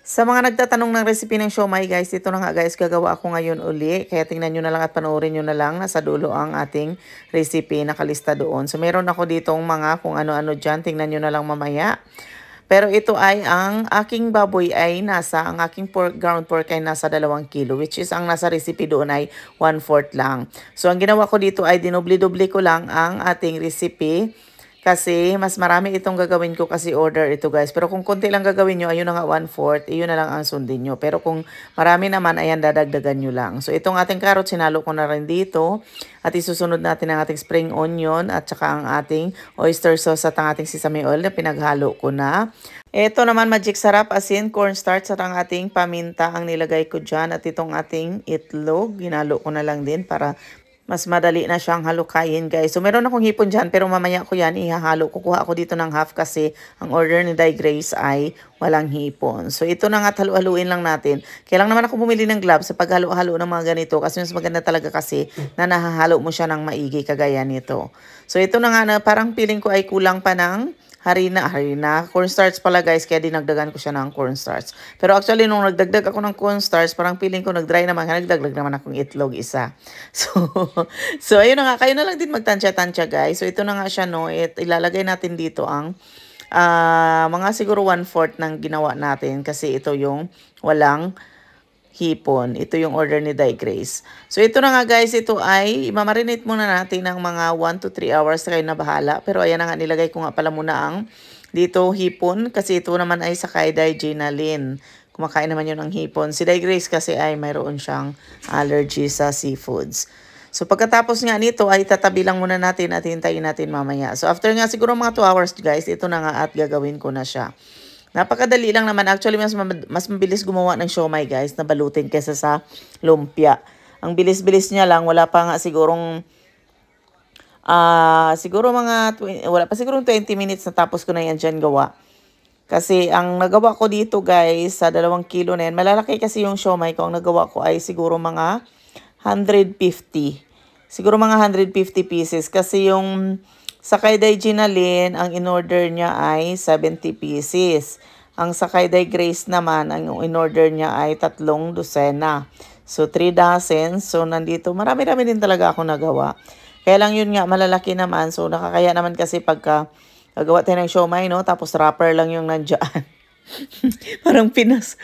Sa mga nagtatanong ng recipe ng siomai guys, ito na nga guys, gagawa ako ngayon uli. Kaya tingnan nyo na lang at panoorin nyo na lang. Nasa dulo ang ating recipe, nakalista doon. So meron ako ditong mga kung ano-ano dyan. Tingnan nyo na lang mamaya. Pero ito ay ang aking baboy ay ang aking ground pork ay nasa 2 kilo. Which is ang nasa recipe doon ay 1/4 lang. So ang ginawa ko dito ay dinubli-dubli ko lang ang ating recipe. Kasi mas marami itong gagawin ko kasi order ito guys. Pero kung konti lang gagawin nyo, ayun na nga 1/4, iyon na lang ang sundin nyo. Pero kung marami naman, ayan dadagdagan nyo lang. So itong ating carrot, sinalo ko na rin dito. At isusunod natin ang ating spring onion at saka ang ating oyster sauce at ang ating sesame oil na pinaghalo ko na. Ito naman magic sarap asin, cornstarch at ang ating paminta ang nilagay ko dyan. At itong ating itlog, ginalo ko na lang din para mas madali na siyang halukayin guys. So meron akong hipon dyan pero mamaya ko yan ihahalo. Kukuha ako dito ng half kasi ang order ni Day Grace ay walang hipon. So ito na nga, halu-haluin lang natin. Kailang naman ako bumili ng gloves sa paghalo-halo ng mga ganito kasi mas maganda talaga kasi na nahahalo mo siya ng maigi kagaya nito. So ito na nga na parang feeling ko ay kulang pa ng harina, cornstarch pala guys, kaya dinagdagan ko siya ng cornstarch. Pero actually, nung nagdagdag ako ng cornstarch, parang feeling ko nagdry naman, nagdagdag naman akong itlog isa. So ayun na nga, kayo na lang din magtansya-tansya guys. So ito na nga siya, no, ilalagay natin dito ang mga siguro 1/4 ng ginawa natin kasi ito yung walang hipon. Ito yung order ni Day Grace. So ito na nga guys, ito ay imamarinate muna natin ng mga 1 to 3 hours, kayo na bahala. Pero ayan na nga, nilagay ko nga pala muna ang dito hipon kasi ito naman ay sa kay Day Gina Lynn. Kumakain naman yun ng hipon. Si Day Grace kasi ay mayroon siyang allergy sa seafoods. So pagkatapos nga nito ay tatabi lang muna natin at hintayin natin mamaya. So after nga siguro mga 2 hours guys, ito na nga at gagawin ko na siya. Napakadali lang naman. Actually, mas mabilis gumawa ng siomai guys na balutin kaysa sa lumpia. Ang bilis-bilis niya lang. Wala pa nga sigurong siguro wala pa siguro 20 minutes na tapos ko na yan dyan gawa. Kasi ang nagawa ko dito guys sa 2 kilo na yan, malalaki kasi yung siomai ko. Ang nagawa ko ay siguro mga 150. Siguro mga 150 pieces. Kasi yung sa kay Day Gina Lynn, ang in-order niya ay 70 pieces. Ang sa kay Day Grace naman, ang in-order niya ay 3 dosena. So, 3 dozen. So, nandito, marami-rami din talaga ako nagawa. Kaya lang yun nga, malalaki naman. So, nakakaya naman kasi pagka gagawa tayo ng siomai, no? Tapos, wrapper lang yung nandiyan. Parang Pinas.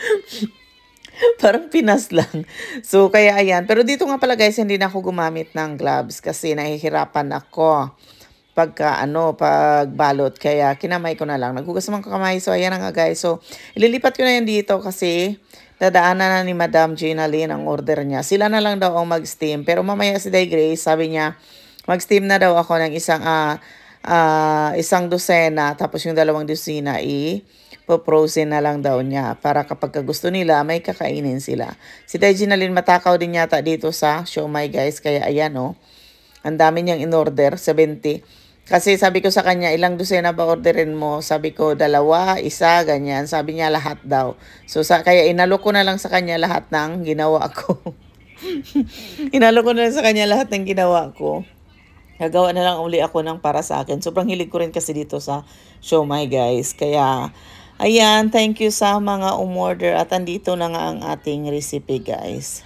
Parang Pinas lang. So, kaya ayan. Pero dito nga pala guys, hindi na ako gumamit ng gloves kasi nahihirapan ako pagbalot. Kaya kinamay ko na lang. Naghugas naman ko kamay. So, ayan na nga guys. So, ililipat ko na yan dito kasi dadaanan na ni Madam Gina Lynn ang order niya. Sila na lang daw ang mag-steam. Pero mamaya si Day Grace, sabi niya, mag-steam na daw ako ng isang dosena. Tapos yung 2 dosena frozen na lang daw niya. Para kapag gusto nila, may kakainin sila. Si Day Gina Lynn matakaw din yata dito sa siomai guys. Kaya ayan oh. Ang dami niyang in-order, 70. Kasi sabi ko sa kanya, ilang dosena ba orderin mo? Sabi ko, 2, 1, ganyan. Sabi niya, lahat daw. So, kaya inalo ko na lang sa kanya lahat ng ginawa ko. Inalo ko na lang sa kanya lahat ng ginawa ko. Gagawa na lang uli ako ng para sa akin. Sobrang hilig ko rin kasi dito sa siomai guys. Kaya, ayan, thank you sa mga umorder. At andito na nga ang ating recipe guys.